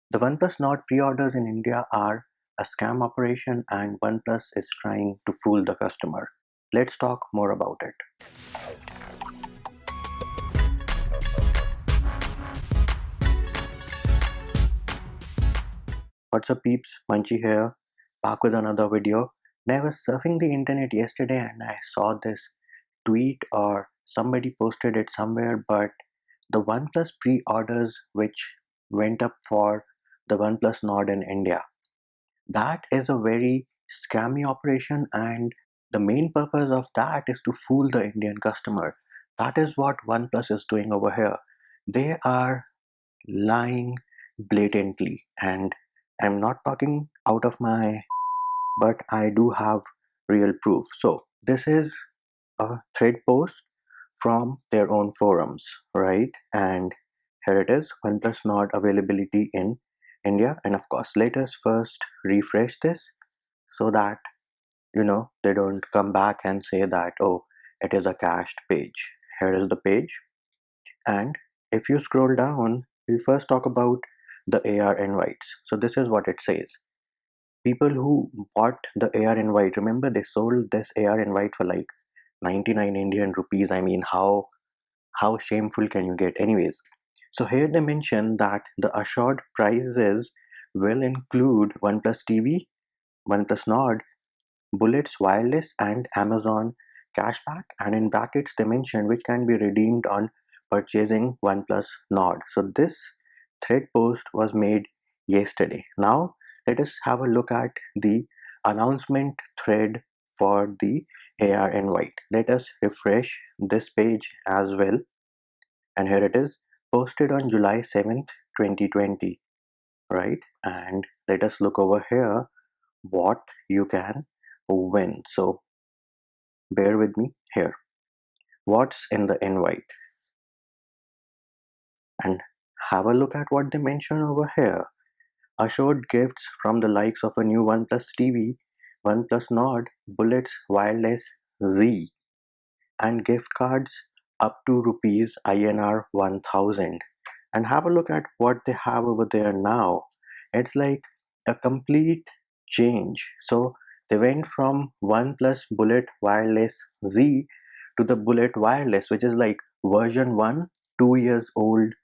The OnePlus Nord pre-orders in India are a scam operation and OnePlus is trying to fool the customer. Let's talk more about it. What's up peeps, Munchie here, back with another video. Now I was surfing the internet yesterday and I saw this tweet or somebody posted it somewhere, but the OnePlus pre-orders which went up for the OnePlus Nord in India, that is a very scammy operation and the main purpose of that is to fool the Indian customer. That is what OnePlus is doing over here. They are lying blatantly, and I'm not talking out of my, but I do have real proof. So this is a thread post from their own forums, right? And here it is, OnePlus Nord availability in India. And of course, let us first refresh this so that they don't come back and say that, oh, it is a cached page. Here is the page, and if you scroll down, we'll first talk about the AR invites. So this is what it says. People who bought the AR invite, remember they sold this AR invite for like 99 Indian rupees. I mean, how shameful can you get? Anyways, so here they mention that the assured prices will include OnePlus TV, OnePlus Nord, Bullets Wireless, and Amazon cashback, and in brackets they mention which can be redeemed on purchasing OnePlus Nord. So this thread post was made yesterday. Now let us have a look at the announcement thread for the AR invite. Let us refresh this page as well, and here it is, posted on July 7th 2020, right? And let us look over here what you can win. So bear with me here. What's in the invite? And have a look at what they mention over here. Assured gifts from the likes of a new OnePlus TV, OnePlus Nord, Bullets Wireless Z, and gift cards up to rupees INR 1000. And have a look at what they have over there now. It's like a complete change. So they went from OnePlus Bullet Wireless Z to the Bullet Wireless, which is like version 1, 2 years old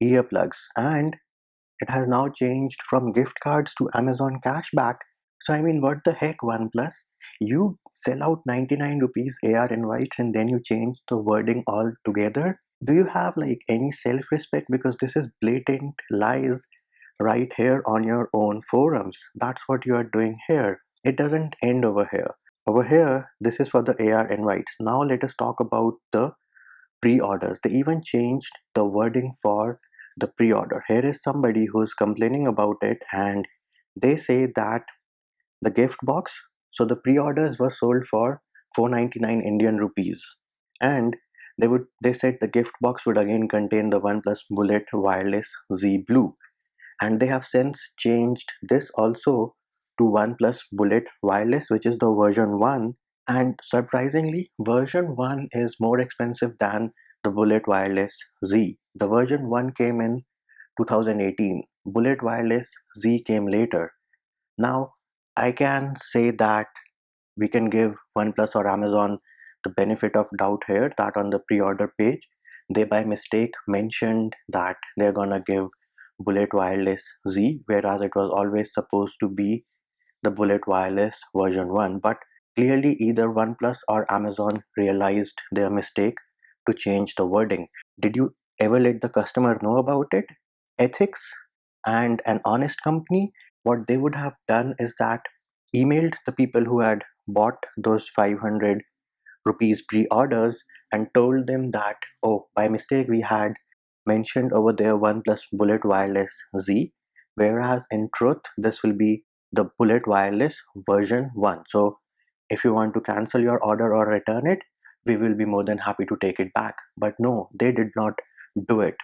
earplugs, and it has now changed from gift cards to Amazon cashback. So I mean, what the heck, OnePlus? You sell out 99 rupees AR invites and then you change the wording altogether? Do you have like any self-respect? Because this is blatant lies right here on your own forums. That's what you are doing here. It doesn't end over here. Over here, this is for the AR invites. Now let us talk about the pre-orders. They even changed the wording for the pre-order. Here is somebody who's complaining about it, and they say that the gift box, so the pre-orders were sold for 499 Indian rupees, and they said the gift box would again contain the OnePlus Bullet Wireless Z Blue, and they have since changed this also to OnePlus Bullet Wireless, which is the version 1. And surprisingly, version 1 is more expensive than the Bullet Wireless Z. The version 1 came in 2018. Bullet Wireless Z came later. Now, I can say that we can give OnePlus or Amazon the benefit of doubt here, that on the pre-order page, they by mistake mentioned that they're gonna give Bullet Wireless Z, whereas it was always supposed to be the Bullet Wireless version 1. But clearly, either OnePlus or Amazon realized their mistake to change the wording. Did you ever let the customer know about it? Ethics and an honest company, what they would have done is that emailed the people who had bought those 500 rupees pre-orders and told them that, oh, by mistake we had mentioned over there OnePlus Bullet Wireless Z, whereas in truth this will be the Bullet Wireless version 1. So if you want to cancel your order or return it, we will be more than happy to take it back. But no, they did not do it.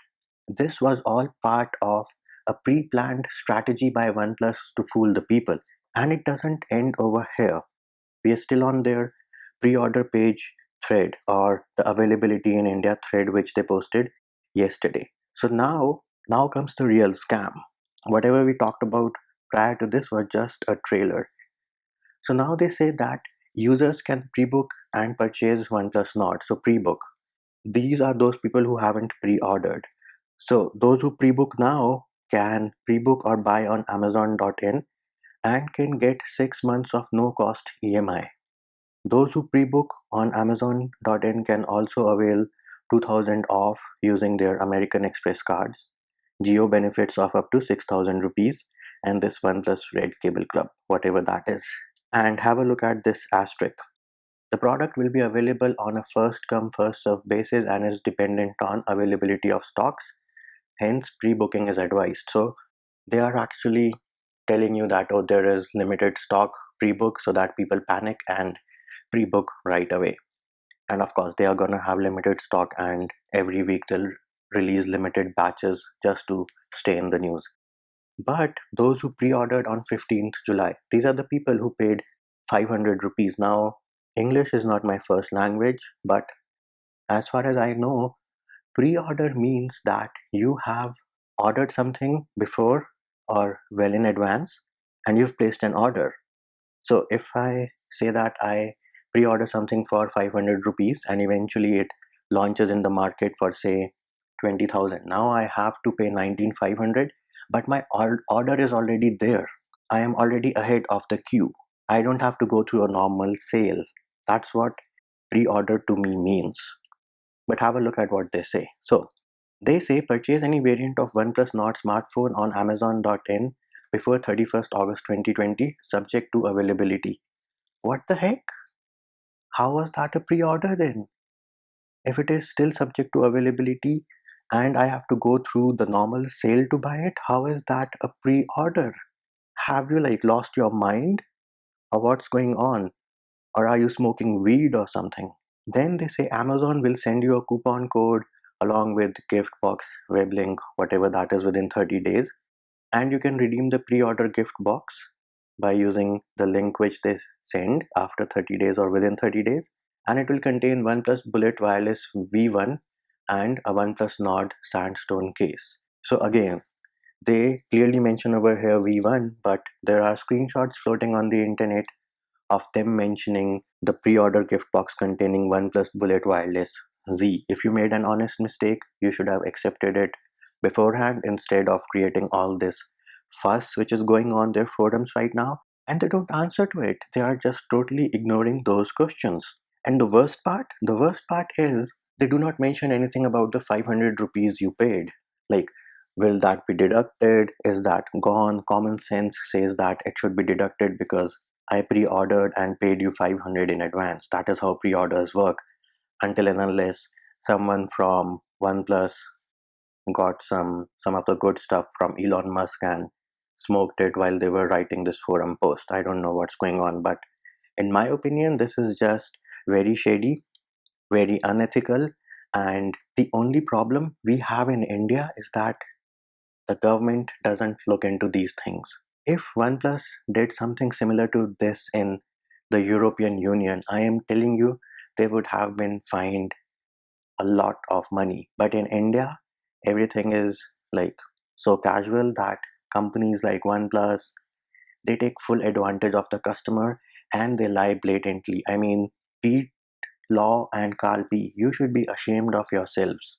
This was all part of a pre-planned strategy by OnePlus to fool the people. And it doesn't end over here. We are still on their pre-order page thread, or the availability in India thread, which they posted yesterday. So now comes the real scam. Whatever we talked about prior to this was just a trailer. So now they say that users can pre-book and purchase OnePlus Nord. So pre-book. These are those people who haven't pre-ordered. So those who pre-book now can pre-book or buy on Amazon.in and can get 6 months of no cost EMI. Those who pre-book on Amazon.in can also avail 2000 off using their American Express cards, Geo benefits of up to 6000 rupees, and this OnePlus Red Cable Club, whatever that is. And have a look at this asterisk. The product will be available on a first come first served basis and is dependent on availability of stocks. Hence, pre-booking is advised. So they are actually telling you that, oh, there is limited stock, pre-book, so that people panic and pre-book right away. And of course, they are gonna have limited stock, and every week they'll release limited batches just to stay in the news. But those who pre-ordered on 15th July, these are the people who paid 500 rupees. Now, English is not my first language, but as far as I know, pre-order means that you have ordered something before or well in advance and you've placed an order. So if I say that I pre-order something for 500 rupees and eventually it launches in the market for say 20,000, now I have to pay 19,500, but my order is already there. I am already ahead of the queue. I don't have to go through a normal sale. That's what pre-order to me means. But have a look at what they say. So they say purchase any variant of OnePlus Nord smartphone on Amazon.in before 31st August 2020, subject to availability. What the heck? How was that a pre-order then? If it is still subject to availability and I have to go through the normal sale to buy it, how is that a pre-order? Have you like lost your mind or what's going on? Or are you smoking weed or something? Then they say Amazon will send you a coupon code along with gift box, web link, whatever that is within 30 days. And you can redeem the pre-order gift box by using the link which they send after 30 days or within 30 days. And it will contain OnePlus Bullet Wireless V1 and a OnePlus Nord Sandstone case. So again, they clearly mention over here V1, but there are screenshots floating on the internet of them mentioning the pre-order gift box containing OnePlus Bullet Wireless Z. If you made an honest mistake, you should have accepted it beforehand instead of creating all this fuss which is going on their forums right now. And they don't answer to it. They are just totally ignoring those questions. And the worst part is they do not mention anything about the 500 rupees you paid. Like, will that be deducted? Is that gone? Common sense says that it should be deducted because I pre-ordered and paid you 500 in advance. That is how pre-orders work. Until and unless someone from OnePlus got some of the good stuff from Elon Musk and smoked it while they were writing this forum post. I don't know what's going on, but in my opinion, this is just very shady, very unethical, and the only problem we have in India is that the government doesn't look into these things. If OnePlus did something similar to this in the European Union, I am telling you, they would have been fined a lot of money. But in India, everything is like so casual that companies like OnePlus, they take full advantage of the customer and they lie blatantly. I mean, Pete Law and Carl P, you should be ashamed of yourselves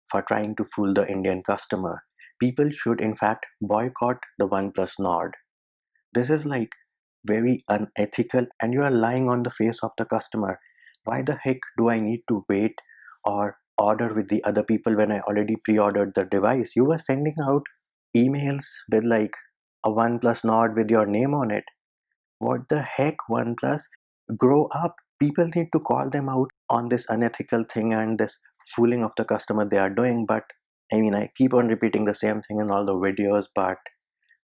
for trying to fool the Indian customer. People should in fact boycott the OnePlus Nord. This is like very unethical and you are lying on the face of the customer. Why the heck do I need to wait or order with the other people when I already pre-ordered the device? You were sending out emails with like a OnePlus Nord with your name on it. What the heck, OnePlus? Grow up. People need to call them out on this unethical thing and this fooling of the customer they are doing. But I mean, I keep on repeating the same thing in all the videos, but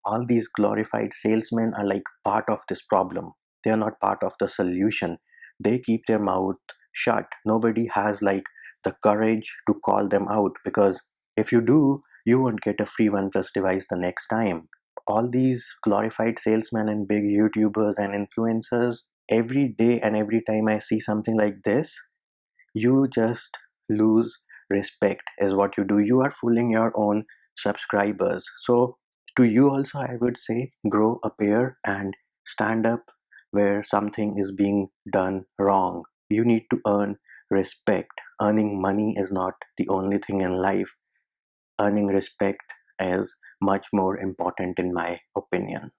all these glorified salesmen are like part of this problem. They are not part of the solution. They keep their mouth shut. Nobody has like the courage to call them out because if you do, you won't get a free OnePlus device the next time. All these glorified salesmen and big YouTubers and influencers, every day and every time I see something like this, you just lose respect, is what you do. You are fooling your own subscribers. So To you also, I would say, grow a pair and stand up where something is being done wrong. You need to earn respect. Earning money is not the only thing in life. Earning respect is much more important, in my opinion.